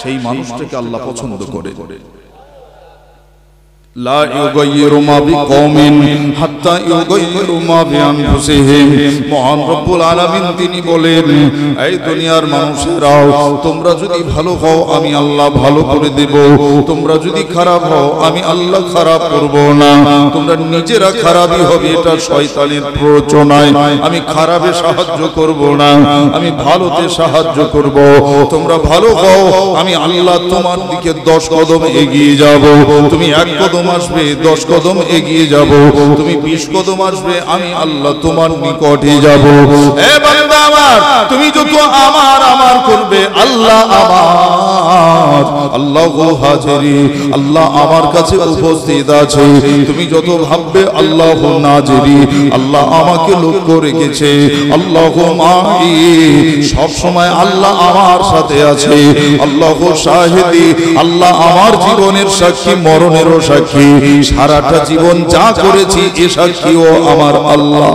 সেই মানুষটাকে আল্লাহ পছন্দ করে। লা ইউগাইয়িরু মা বিকওমিন হাত্তা ইউগাইয়িরু মা বিআনফুসিহিম। মহান রব্বুল আলামিন তিনি বলেন, এই দুনিয়ার মানুষেরাও তোমরা যদি ভালো হও আমি আল্লাহ ভালো করে দেব, তোমরা যদি খারাপ হও আমি আল্লাহ খারাপ করব না। তোমরা নিজেরা খারাপই হবে, এটা শয়তানের প্ররোচনায়। আমি খারাপে সাহায্য করব না, আমি ভালোতে সাহায্য করব। তোমরা ভালো হও, আমি আল্লাহ তোমার দিকে 10 কদম এগিয়ে যাব। তুমি 1 কদম আসবে 10 কদম এগিয়ে যাব। তুমি 20 কদম আসবে, আমি আল্লাহ তোমার নিকটে যাব। এ বান্দা আমার, তুমি যত আমার আমার করবে আল্লাহ আমার, আল্লাহু হাজিরি, আল্লাহ আমার কাছে উপস্থিত আছে। তুমি যত ভাববে আল্লাহু নাজিরি, আল্লাহ আমাকে লক্ষ্য রেখেছে। আল্লাহু মাই, সব সময় আল্লাহ আমার সাথে আছে। আল্লাহু শাহিদি, আল্লাহ আমার জীবনের সাক্ষী, মরণেরও সাক্ষী। সারাটা জীবন যা করেছি এ সাক্ষীও আমার আল্লাহ।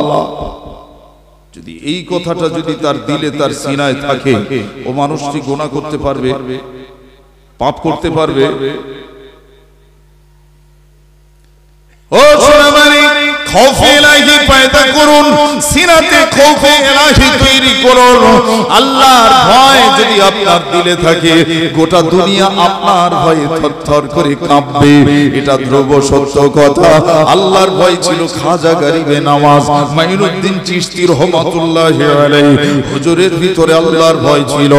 যদি এই কথাটা যদি তার দিলে তার সিনায় থাকে, ও মানুষটি গুনাহ করতে পারবে, পাপ করতে পারবে। ও সোনামানি, খৌফে ইলাহি পয়দা করুন, সিনাতে খৌফে ইলাহি তৈরি করুন। আল্লাহর ভয় যদি আপনার দিলে থাকে, গোটা দুনিয়া আপনার ভয়ে থরথর করে কাঁপবে। এটা ধ্রুব সত্য কথা। আল্লাহর ভয় ছিল খাজা গরিবে নামাজ মাইনুদ্দিন চিশতি রহমাতুল্লাহি আলাইহি, হুজুরের ভিতরে আল্লাহর ভয় ছিল।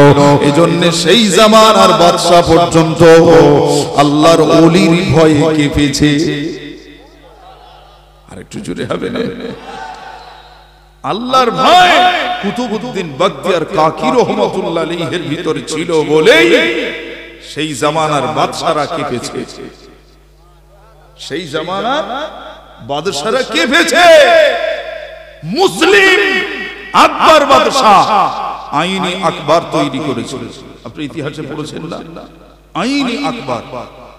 এজন্য সেই জামানার বাদশা পর্যন্ত আল্লাহর ওলির ভয়ে কেঁপেছে। আরেকটু জোরে হবে না? আল্লাহর ভয় কুতুবউদ্দিন বখতিয়ার কাকি রহমাতুল্লাহ আলাইহির ভিতরে ছিল বলেই সেই জামানার বাদশারা কেঁপেছে। সেই জামানার বাদশারা কেঁপেছে। মুসলিম আকবর বাদশা আইনি আকবর তৈরি করেছিল। আপনি ইতিহাসে পড়েছেন না? আইনি আকবর।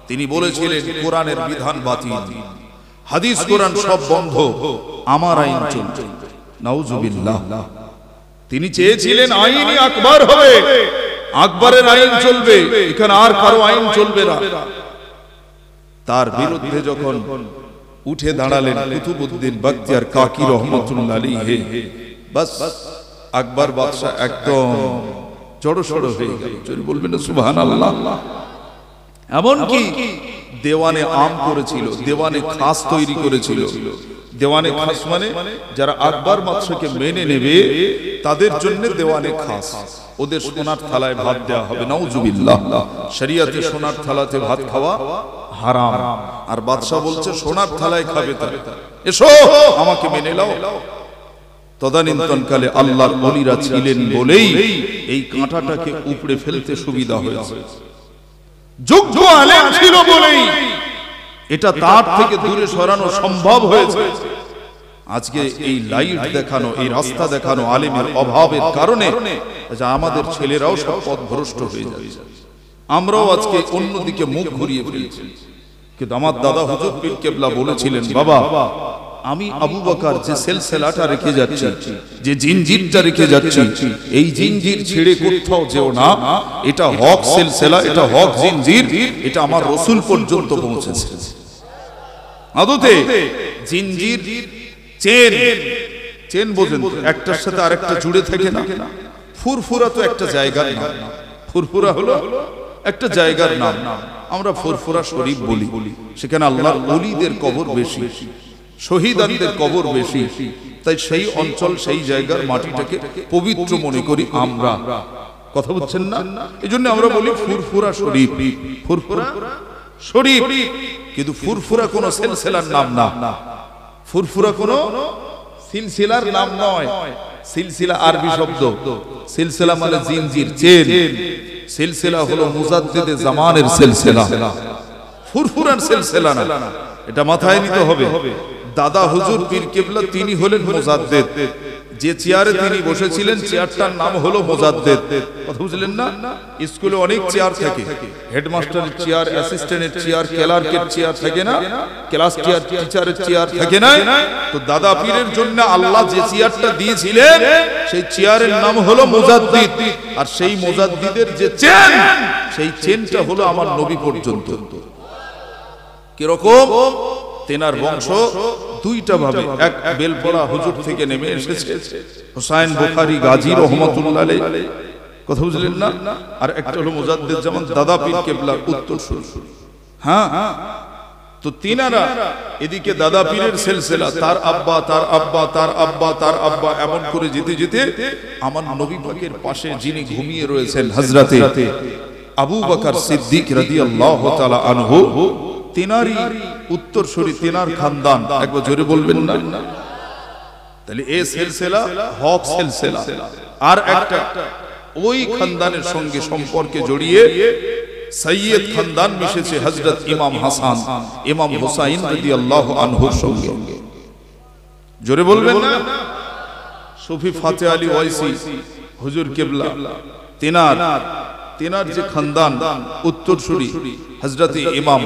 তিনি বলেছিলেন কোরআনের বিধান বাতিল, হাদিস কোরআন সব বন্ধ, আমার আইন চলবে। নাউজুবিল্লাহ। তিনি চেয়েছিলেন আইনি আকবর হবে, আকবরের আইন চলবে, এখানে আর কারো আইন চলবে না। তার বিরুদ্ধে যখন উঠে দাঁড়ালেন কুতুবউদ্দিন বখতিয়ার কাকি রহমাতুল্লাহ আলাইহি, বাস আকবর বাদশা একদম জড়সড় হয়ে গেল। চলি বলবেন না সুবহানাল্লাহ? এমনকি দেওয়ানে আম করেছিল, দেওয়ানে খাস তৈরি করেছিল। দেওয়ানে খাস মানে যারা আকবর বাদশাকে মেনে নেবে তাদের জন্য দেওয়ানে খাস। ওদের সোনার থালায় ভাত দেওয়া হবে। নাউজুবিল্লাহ। শরীয়তে সোনার থালাতে ভাত খাওয়া হারাম, আর বাদশা বলছে সোনার থালায় খাবে। তার এসো আমাকে মেনে নাও। তদানীন্তনকালে আল্লাহর ওলিরা ছিলেন বলেই এই কাঁটাটাকে উপড়ে ফেলতে সুবিধা হয়েছে। যোগ্য আলেম ছিল বলেই এটা তার থেকে দূরে সরানো সম্ভব হয়েছে। আজকে এই লাইট দেখানো, এই রাস্তা দেখানো আলেমের অভাবের কারণে আমাদের ছেলেরাও সব পথভ্রষ্ট হয়ে যাচ্ছে। আমরাও আজকে অন্যদিকে মুখ ঘুরিয়ে ফেলেছি। কিন্তু আমার দাদা হুজুর পীর কেবলা বলেছিলেন, বাবা আমি আবু বকর যে সিলসিলাটা রেখে যাচ্ছি, যে জিনজিরটা রেখে যাচ্ছি, এই জিনজির ছেড়ে কোথাও যেও না। এটা হক সিলসিলা, এটা হক জিনজির, এটা আমার রাসূল পর্যন্ত পৌঁছেছে। আদতে জিনজির চেন, চেন বোঝেন, একটার সাথে আরেকটা জুড়ে থাকে না। ফুরফুরা তো একটা জায়গার নাম, ফুরফুরা হলো একটা জায়গার নাম। আমরা ফুরফুরা শরীফ বলি, সেখানে আল্লাহর ওলিদের কবর বেশি, শহীদদের কবর বেশি। তাই সেই অঞ্চল, সেই জায়গার মাটিটাকে পবিত্র মনে করি আমরা। কথা বুঝছেন না? এইজন্য আমরা বলি ফুরফুরা শরীফ, ফুরফুরা শরীফ। কিন্তু ফুরফুরা কোন সিলসিলার নাম না, ফুরফুরা কোন সিলসিলার নাম নয়। সিলসিলা আরবি শব্দ, সিলসিলা মানে জিনজির, চেন। সিলসিলা হলো মুজাদ্দিদে জামানের সিলসিলা, ফুরফুরার সিলসিলা না। এটা মাথায় নিতে হবে। দাদা হুজুর পীর কেবলা তিনি হলেন মুজাদ্দিদ। যে চেয়ারে তিনি বসেছিলেন চেয়ারটার নাম হলো মুজাদ্দিদ। কথা বুঝলেন না? স্কুলে অনেক চেয়ার থাকে, হেডমাস্টারের চেয়ার, অ্যাসিস্ট্যান্টের চেয়ার, ক্লার্কের চেয়ার থাকে না, ক্লাস টিচারের চেয়ার থাকে না। তো দাদা পীরের জন্য আল্লাহ যে চেয়ারটা দিয়েছিলেন সেই চেয়ারের নাম হলো মুজাদ্দিদ। আর সেই মুজাদ্দিদের যে চেন, সেই চেনটা হলো আমার নবী পর্যন্ত। কিরকম? তেনার বংশ দুইটা ভাবে, এক বেলপড়া হুজুর থেকে নেমে এসেছে হুসাইন বুখারী গাজী রহমাতুল্লাহ আলাইহি, কথা বুঝলেন না? আর একটা হলো মুজাদ্দিদ জামান দাদা পীর কেবলার উত্তরসূরি। হ্যাঁ, তো তিনারা এদিকে দাদা পীরের সিলসিলা, তার আব্বা, তার আব্বা, তার আব্বা, তার আব্বা, এমন করে যেতে যেতে আমার নবী পাকের পাশে যিনি ঘুমিয়ে রয়েছেন হযরতে আবু বকর সিদ্দিক রাদিয়াল্লাহু তাআলা আনহু, তিনারই উত্তরসূরি, তিনার খানদান। একবার জোরে বলবেন না? তাহলে এই সিলসিলা হক সিলসিলা। আর একটা ওই খানদানের সঙ্গে সম্পর্কে জড়িয়ে সৈয়দ খানদান মিশেছে হযরত ইমাম হাসান, ইমাম হুসাইন রাদিয়াল্লাহু আনহুর সঙ্গে। জোরে বলবেন না? সুফি ফাতে আলী ওয়াইসি হুজুর কেবলা, তিনার যে খানদান উত্তরসূরি হযরত ইমাম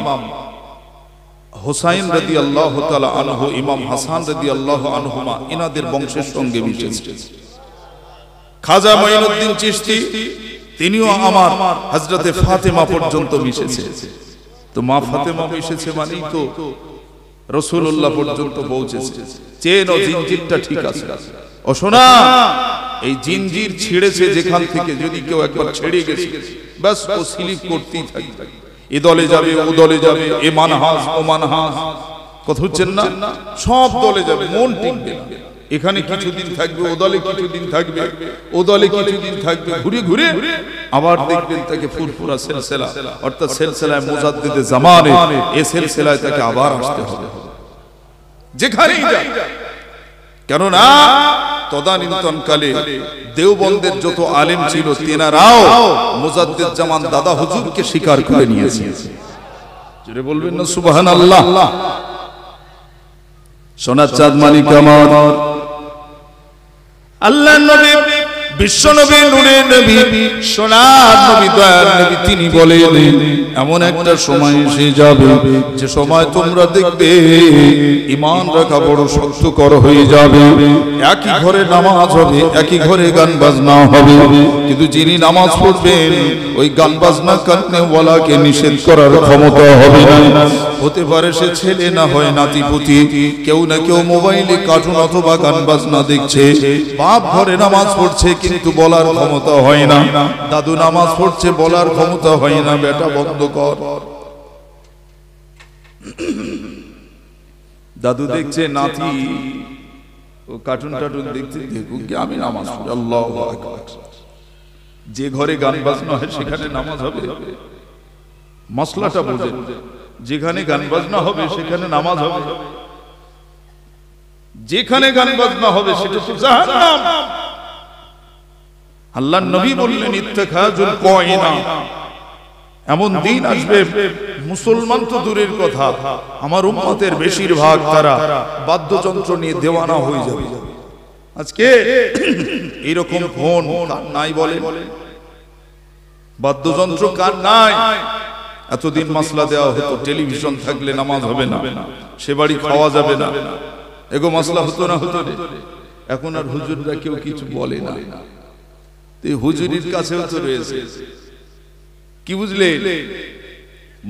হুসাইন রাদিয়াল্লাহু তাআলা আনহু, ইমাম হাসান রাদিয়াল্লাহু আনহুমা, ইনাদের বংশের সঙ্গে মিশেছে। খাজা মাইনুদ্দিন চিশতি তিনিও আমার হযরতে ফাতেমা পর্যন্ত মিশেছে। তো মা ফাতেমা মিশেছে মানেই তো রাসূলুল্লাহ পর্যন্ত পৌঁছেছে। চেন ও জিনজিরটা ঠিক আছে। ও শোনা, এই জিনজির ছিঁড়েছে যেখান থেকে, যদি কেউ একবার ছেড়ে গেছে বাস ও স্লিপ করতেই থাকবে। এ দলে যাবে, ও দলে যাবে, এ মানহাজ, ও মানহাজ, কথা হচ্ছেন না? সব দলে যাবে, মন টিকবে না। এখানে কিছুদিন থাকবে, ও দলে কিছুদিন থাকবে, ও দলে কিছুদিন থাকবে, ঘুরে ঘুরে আবার দেখবেন তাকে ফুরফুরা সিলসিলা, অর্থাৎ সিলসিলায়ে মুজাদ্দিদে জামানে, এই সিলসিলায় তাকে আবার আসতে হবে যেখানেই যায়। কেননা তদানীন্তনকালে দেওবন্দের যত আলেম ছিল, তেনারাও মুজাদ্দিদ জামান দাদা হুজুরকে স্বীকার করে নিয়েছে। জোরে বলবেন না সুবহানাল্লাহ? সোনার চাঁদ মানিক আমার আল্লাহর নবী, বিশ্ব নবী, নূরের নবী, সোনার নবী, দয়ার নবী, তিনি বলেন এমন একটা সময় এসে যাবে যে সময় তোমরা দেখবে ঈমান রাখা বড় শক্তকর হয়ে যাবে। একই ঘরে নামাজ হবে, একই ঘরে গান বাজনা হবে, কিন্তু যিনি নামাজ পড়বেন ওই গান বাজনা কান্নে ওয়ালাকে নিষেধ করার ক্ষমতা হবে না। হতে পারে সে ছেলে, না হয় নাতিপুতি, কেউ না কেউ মোবাইলে কার্টুন অথবা গান বাজনা দেখছে। বাপ ঘরে নামাজ পড়ছে কিন্তু বলার ক্ষমতা হয় না, দাদু নামাজ পড়ছে বলার ক্ষমতা হয় না, বেটা বন্ধ কর। দাদু দেখছে নাতি ও কার্টুন টার্টুন দেখতে, দেখুক কি আমি নামাজ পড়ি। আল্লাহু আকবার। যে ঘরে গান বাজনা হয় সেখানে নামাজ হবে, মশলাটা বুঝেন। যেখানে গান বাজনা হবে সেখানে নামাজ হবে, যেখানে গান বাজনা হবে সেটা তো জাহান্নাম। আল্লাহর নবী বললেন ইত্তেখাজুল কয়না, এমন দিন আসবে মুসলমান তো দূরের কথা, আমার উম্মতের বেশিরভাগ তারা বাদ্যযন্ত্র নিয়ে দেওয়ানা হয়ে যাবে। আজকে এইরকম ফোন নাই বলে, বাদ্যযন্ত্র কার নাই? এতদিন মাসলা দেওয়া হতো টেলিভিশন থাকলে নামাজ হবে না, সে বাড়ি খাওয়া যাবে না, এগো মাসলা হতো না, হতো রে। এখন আর হুজুররা কেউ কিছু বলে না, হুজুরির কাছেও তো রয়েছে। কি বুঝলে?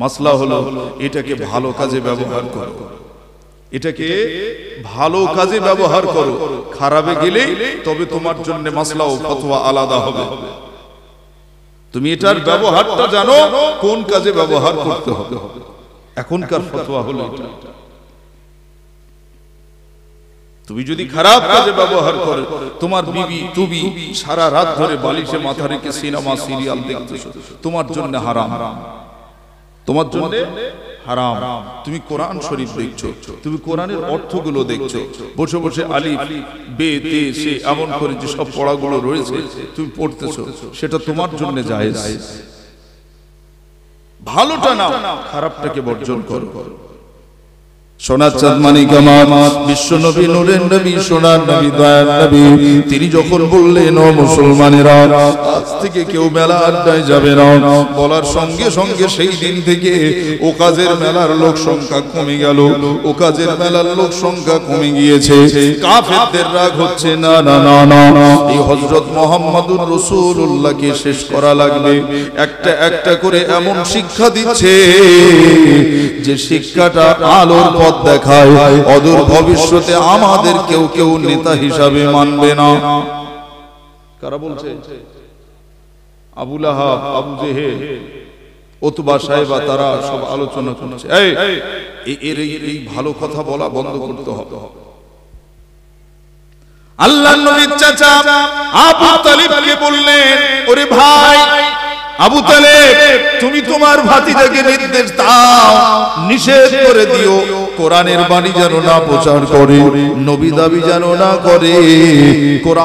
মাসলা হলো এটাকে ভালো কাজে ব্যবহার করো, এটাকে ভালো কাজে ব্যবহার করো, খারাপে গেলে তবে তোমার জন্য মাসলা ও ফতোয়া আলাদা হবে। তুমি এটার ব্যবহারটা জানো, কোন কাজে ব্যবহার করতে হবে। এখনকার ফতোয়া হলো এটা, তুমি যদি খারাপ কাজে ব্যবহার করো, তোমার বিবি তুমি সারা রাত ধরে বালিশে মাথা রেখে সিনেমা সিরিয়াল দেখতেছো, তোমার জন্য হারাম, তোমার জন্য হারাম। তুমি কোরআন শরীফ দেখছো, তুমি কোরআনের অর্থগুলো দেখছো, বসে বসে আলিফ বে তে সে এমন করে যে সব পড়াগুলো রয়েছে তুমি পড়তেছো, সেটা তোমার জন্য জায়েজ। ভালোটা নাও, খারাপটাকে বর্জন করো। সোনার চাঁদ মানিক আমার বিশ্ব নবী, নূরের নবী, সোনার নবী, দয়ার নবী, তিনি যখন বললেন ও মুসলমানেরা আজ থেকে কেউ মেলা আড্ডায় যাবে না, বলার সঙ্গে সঙ্গে সেই দিন থেকে ও কাজের মেলার লোক সংখ্যা কমে গেল, ও কাজের মেলার লোক সংখ্যা কমে গিয়েছে। কাফেরদের রাগ হচ্ছে না না না না, এই হযরত মুহাম্মদুর রাসূলুল্লাহকে শেষ করা লাগবে। একটা একটা করে এমন শিক্ষা দিচ্ছে যে শিক্ষাটা আলোর পথ দেখায়, অদূর ভবিষ্যতে আমাদের কেউ কেউ নেতা হিসাবে মানবে না। কারা বলছে? আবু লাহাব, আবু জেহেল, উতবা সাহেবা, তারা সব আলোচনা করছে। এই ভালো কথা বলা বন্ধ করতে হবে। আল্লাহর নবীর চাচা আবু তালিবকে বললেন, ওরে ভাই আবু তালেব, তুমি তোমার ভাতিজাকে নির্দেশ দাও, নিষেধ করে দিও কোরআনের বাণী যেন না প্রচার করে, নবী দাবি যেন না করে। কোরআন